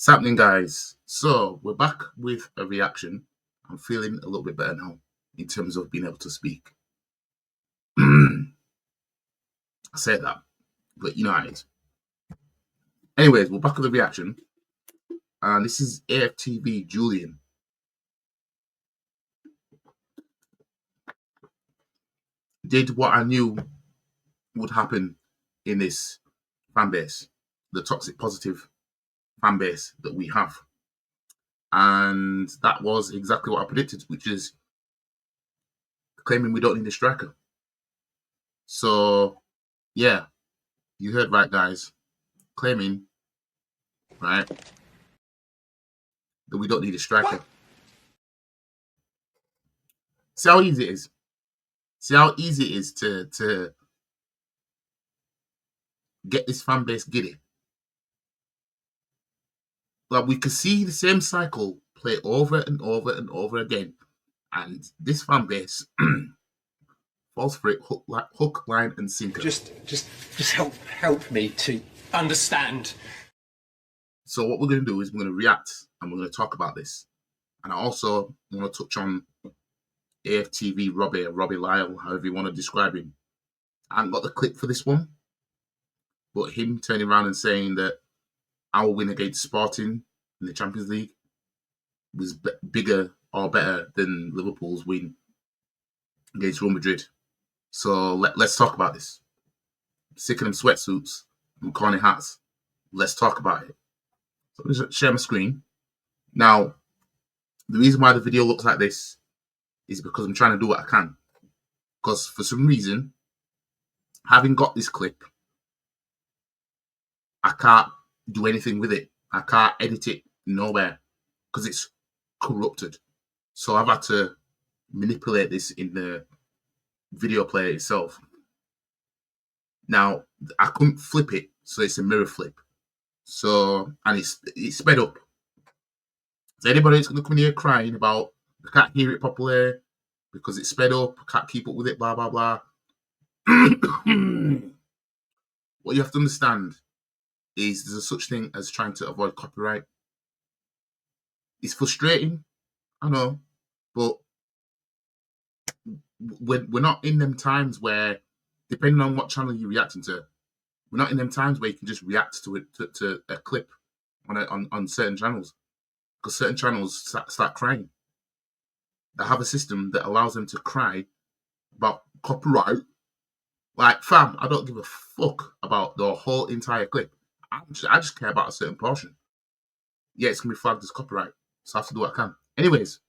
What's happening, guys? So we're back with a reaction. I'm feeling a little bit better now in terms of being able to speak. I said that, but you know how it is. Anyways, we're back with the reaction. And this is AFTV Julian. Did what I knew would happen in this fan base, the toxic positive fan base that we have. And that was exactly what I predicted, which is claiming we don't need a striker. So, yeah, you heard right, guys. Claiming, right, that we don't need a striker. What? See how easy it is. See how easy it is to get this fan base giddy. Like, we could see the same cycle play over and over and over again, and this fan base falls for it hook, line, and sinker. Just help me to understand. So what we're going to do is we're going to react and we're going to talk about this, and I also want to touch on AFTV Robbie Lyle, however you want to describe him. I haven't got the clip for this one, but him turning around and saying that our win against Sporting in the Champions League was bigger or better than Liverpool's win against Real Madrid. So let's talk about this. Sick of them sweatsuits and corny hats. Let's talk about it. So I'm going to share my screen. Now, the reason why the video looks like this is because I'm trying to do what I can. Because for some reason, having got this clip, I can't do anything with it. I can't edit it nowhere because it's corrupted. So I've had to manipulate this in the video player itself. Now, I couldn't flip it, so it's a mirror flip. So, and it's sped up. So anybody that's going to come in here crying about, I can't hear it properly because it's sped up, I can't keep up with it, blah, blah, blah. What you have to understand is there's a such thing as trying to avoid copyright. It's frustrating, I know, but we're not in them times where, depending on what channel you're reacting to, we're not in them times where you can just react to it to a clip on certain channels, because certain channels start crying. They have a system that allows them to cry about copyright. Like, fam, I don't give a fuck about the whole entire clip. I just care about a certain portion. Yeah, it's going to be flagged as copyright, so I have to do what I can. Anyways,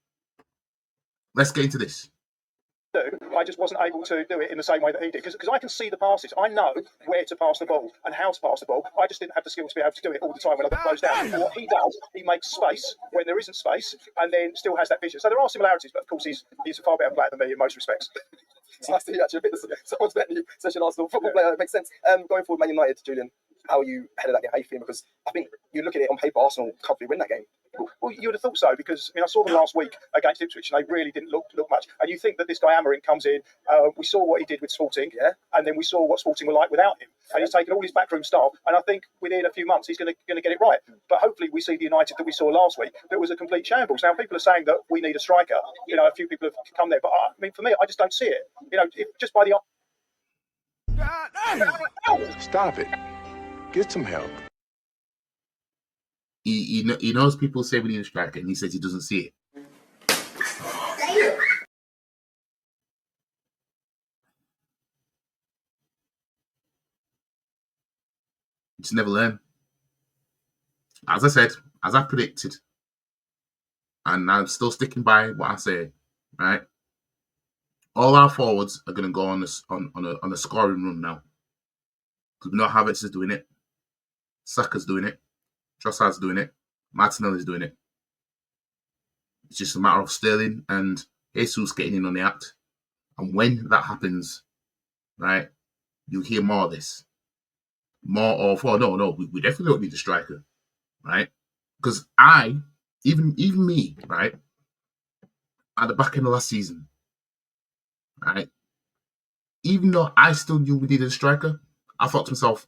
let's get into this. I just wasn't able to do it in the same way that he did, because I can see the passes. I know where to pass the ball and how to pass the ball. I just didn't have the skill to be able to do it all the time when I got closed down. And what he does, he makes space when there isn't space, and then still has that vision. So there are similarities, but of course he's a far better player than me in most respects. It's nice to hear actually a bit of someone's betting you, such an Arsenal football player. It makes sense. Going forward, Man United, Julian, how are you ahead of that game? How are you feeling? Because I think you look at it on paper, Arsenal comfortably win that game. Well, you would have thought so, because I saw them last week against Ipswich, and they really didn't look much. And you think that this guy Amarin comes in, we saw what he did with Sporting, and then we saw what Sporting were like without him. And he's taken all his backroom staff, and I think within a few months he's going to get it right. But hopefully we see the United that we saw last week that was a complete shambles. Now, people are saying that we need a striker. A few people have come there, but I mean, for me, I just don't see it. Just by the... Stop it. Get some help. He knows people say we need a striker, and he says he doesn't see it. Just never learn. As I said, as I predicted, and I'm still sticking by what I say, right? All our forwards are going to go on a scoring run now, because we know Havertz is doing it, Saka's doing it, Trossard's doing it, Martinelli's doing it. It's just a matter of Sterling and Jesus getting in on the act. And when that happens, right, you'll hear more of this. More of, we definitely don't need a striker, right? Because even me, right, at the back end of last season, right, even though I still knew we needed a striker, I thought to myself,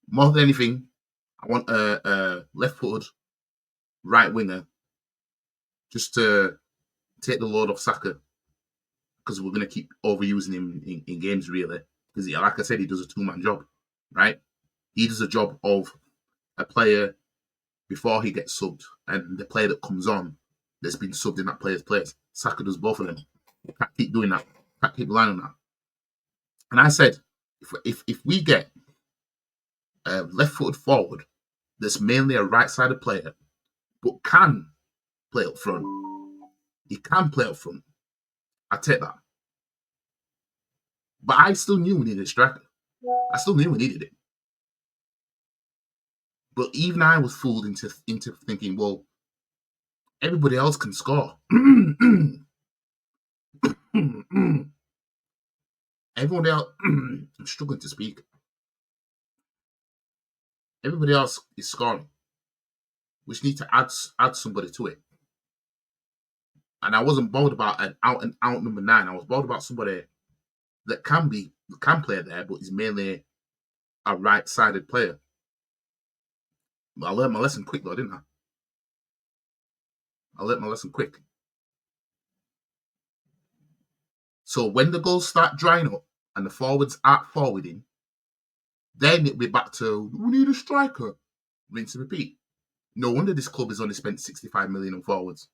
more than anything, I want a left-footed right winger just to take the load off Saka, because we're going to keep overusing him in games, really. Because, like I said, he does a two-man job, right? He does a job of a player before he gets subbed, and the player that comes on that's been subbed in that player's place. Saka does both of them. Can't keep doing that. Can't keep relying on that. And I said, if we get a left-footed forward that's mainly a right-sided player, but can play up front, he can play up front, I take that. But I still knew we needed a striker. I still knew we needed it. But even I was fooled into thinking, well, everybody else can score. Everyone else, I'm struggling to speak. Everybody else is scoring. We just need to add somebody to it. And I wasn't bothered about an out and out number 9. I was bothered about somebody that can play there, but is mainly a right-sided player. But I learned my lesson quick, though, didn't I? I learned my lesson quick. So when the goals start drying up and the forwards aren't forwarding, then it'll be back to, we need a striker. Rinse and repeat. No wonder this club has only spent 65 million on forwards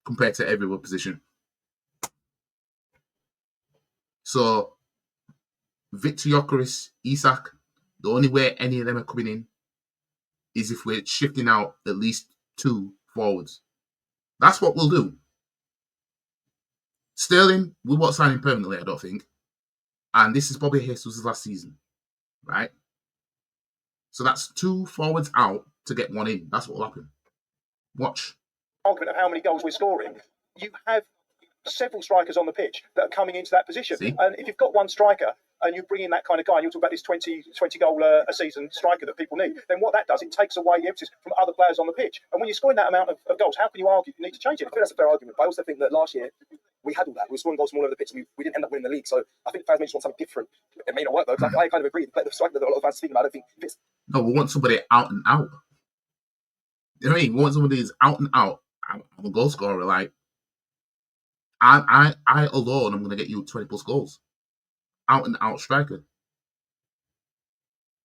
compared to every other position. So Victor Gyökeres, Isak, the only way any of them are coming in is if we're shifting out at least 2 forwards. That's what we'll do. Sterling, we won't sign him permanently, I don't think. And this is Bobby Jesus' last season, right? So that's 2 forwards out to get 1 in. That's what will happen. Watch. Argument of how many goals we're scoring. You have several strikers on the pitch that are coming into that position. See? And if you've got one striker and you bring in that kind of guy, and you'll talk about this 20 goal a season striker that people need, then what that does, it takes away the emphasis from other players on the pitch. And when you're scoring that amount of goals, how can you argue you need to change it? I think that's a fair argument. But I also think that last year, we had all that. We were scoring goals from all over the pitch, and we didn't end up winning the league. So I think fans may just want something different. It may not work, though, because I kind of agree. The striker that a lot of fans are speaking about, I don't think fits. No, we want somebody out and out. You know what I mean? We want somebody who's out and out. I'm a goal scorer. Like, I alone, I'm going to get you 20 plus goals. Out and out striker.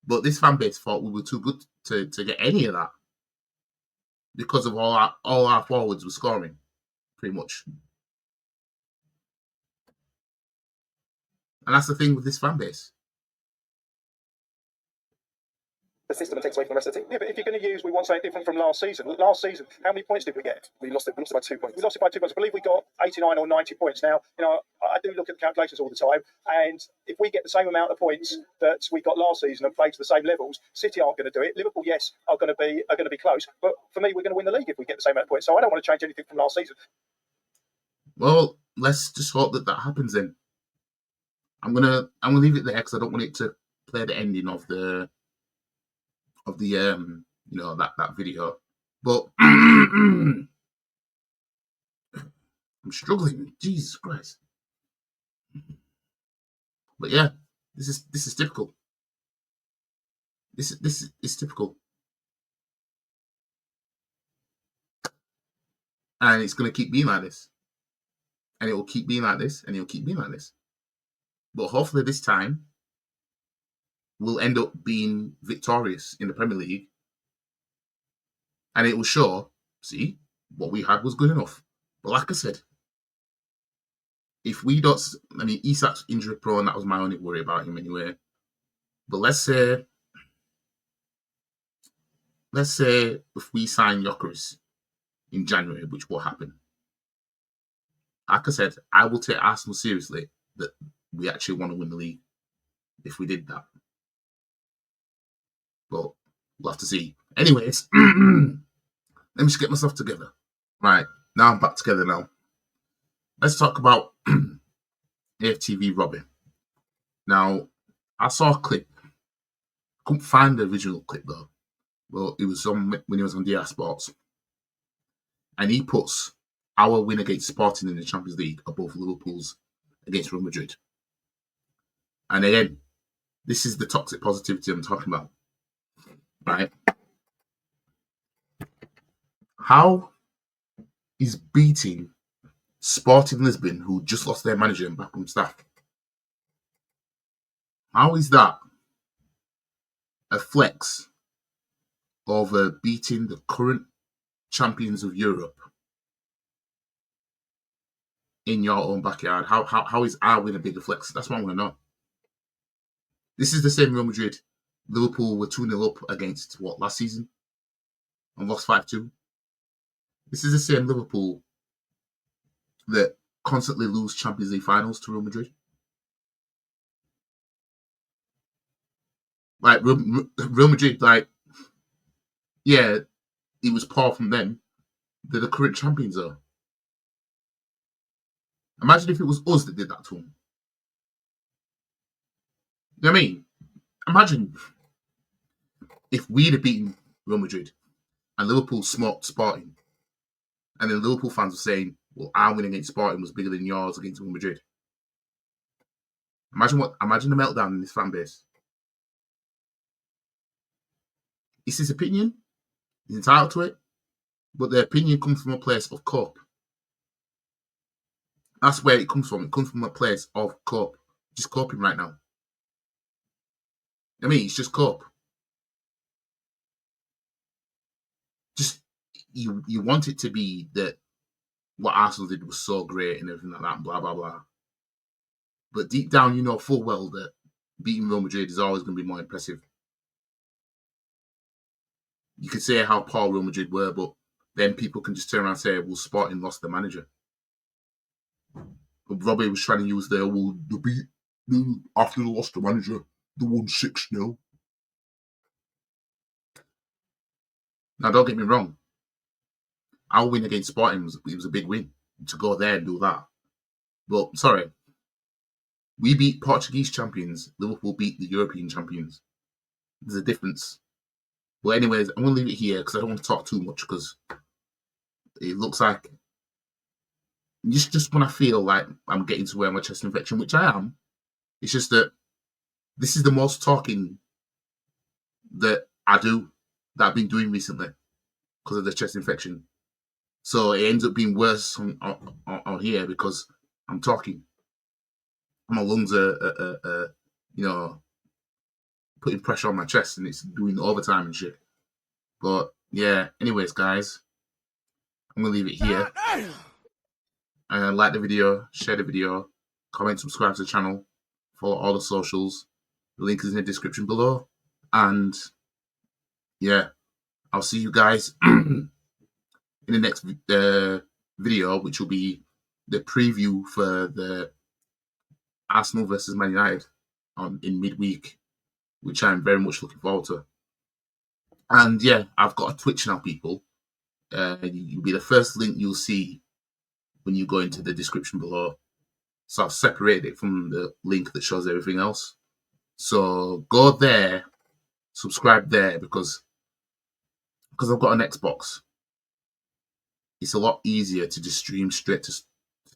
But this fan base thought we were too good to get any of that because of all our forwards were scoring, pretty much. And that's the thing with this fan base. The system and takes away from the rest of the team. Yeah, but if you're going to use, we want something different from last season. Last season, how many points did we get? We lost it by 2 points. We lost it by 2 points. I believe we got 89 or 90 points. Now, I do look at the calculations all the time, and if we get the same amount of points that we got last season and play to the same levels, City aren't going to do it. Liverpool, yes, are going to be close, but for me, we're going to win the league if we get the same amount of points. So I don't want to change anything from last season. Well, let's just hope that happens then. I'm gonna leave it there because I don't want it to play the ending of the that video. But I'm struggling. Jesus Christ. But yeah, this is typical. This is typical. And it's gonna keep being like this. And it will keep being like this, and it will keep being like this. But hopefully this time we'll end up being victorious in the Premier League. And it will show, see, what we had was good enough. But like I said, if we don't, Isak's injury prone, that was my only worry about him anyway. But let's say if we sign Gyökeres in January, which will happen. Like I said, I will take Arsenal seriously that we actually want to win the league if we did that. But we'll have to see. Anyways, let me just get myself together. Right, now I'm back together now. Let's talk about AFTV Robbie. Now, I saw a clip. Couldn't find the original clip though. Well, it was when he was on DR Sports. And he puts our win against Sporting in the Champions League above Liverpool's against Real Madrid. And again, this is the toxic positivity I'm talking about. Right? How is beating Sporting Lisbon, who just lost their manager and backroom staff, how is that a flex over beating the current champions of Europe in your own backyard? How is our win a bigger flex? That's what I want to know. This is the same Real Madrid. Liverpool were 2-0 up against last season and lost 5-2. This is the same Liverpool that constantly lose Champions League finals to Real Madrid. Like Real Madrid, yeah, it was poor from them. They're the current champions, though. Imagine if it was us that did that to them. You know what I mean? Imagine if we'd have beaten Real Madrid and Liverpool smoked Sporting, and then Liverpool fans were saying, well, our win against Sporting was bigger than yours against Real Madrid. Imagine the meltdown in this fan base. It's his opinion. He's entitled to it. But the opinion comes from a place of cope. That's where it comes from. It comes from a place of cope. Just coping right now. I mean, it's just cope. Just, you want it to be that what Arsenal did was so great and everything like that, blah, blah, blah. But deep down, you know full well that beating Real Madrid is always going to be more impressive. You could say how poor Real Madrid were, but then people can just turn around and say, well, Sporting lost the manager. But Robbie was trying to use after they lost the manager, they won 6-0. Now, don't get me wrong. Our win against Sporting was a big win to go there and do that. But, sorry, we beat Portuguese champions. Liverpool beat the European champions. There's a difference. But anyways, I'm going to leave it here because I don't want to talk too much because it looks like just when I feel like I'm getting to where my chest infection, which I am, it's just that this is the most talking that I've been doing recently because of the chest infection. So it ends up being worse on here because I'm talking. My lungs are putting pressure on my chest and it's doing overtime and shit. But yeah, anyways, guys, I'm gonna leave it here. Like the video, share the video, comment, subscribe to the channel, follow all the socials. The link is in the description below. And yeah, I'll see you guys in the next video, which will be the preview for the Arsenal versus Man United in midweek, which I'm very much looking forward to. And yeah, I've got a Twitch now, people. You'll be the first link you'll see when you go into the description below. So I've separated it from the link that shows everything else. So go there, subscribe there, because I've got an Xbox. It's a lot easier to just stream straight to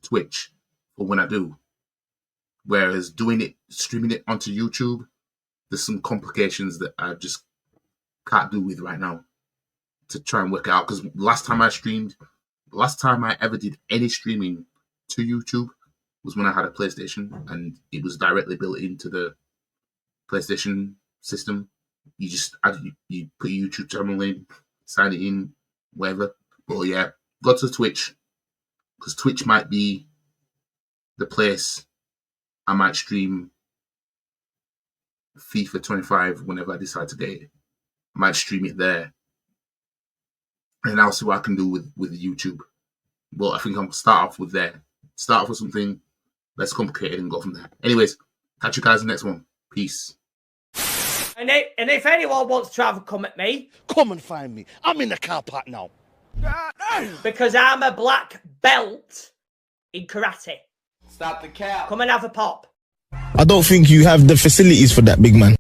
Twitch for when I do. Whereas streaming it onto YouTube, there's some complications that I just can't do with right now to try and work out. Because last time I ever did any streaming to YouTube was when I had a PlayStation and it was directly built into the PlayStation system. You put your YouTube channel in, sign it in, whatever. But yeah, go to Twitch because Twitch might be the place I might stream FIFA 25 whenever I decide to get it. I might stream it there. And I'll see what I can do with YouTube. But I think I'm going to start off with there. Start off with something less complicated and go from there. Anyways, catch you guys in the next one. Peace. And if anyone wants to have a come at me, come and find me. I'm in the car park now. Because I'm a black belt in karate. Stop the cap. Come and have a pop. I don't think you have the facilities for that, big man.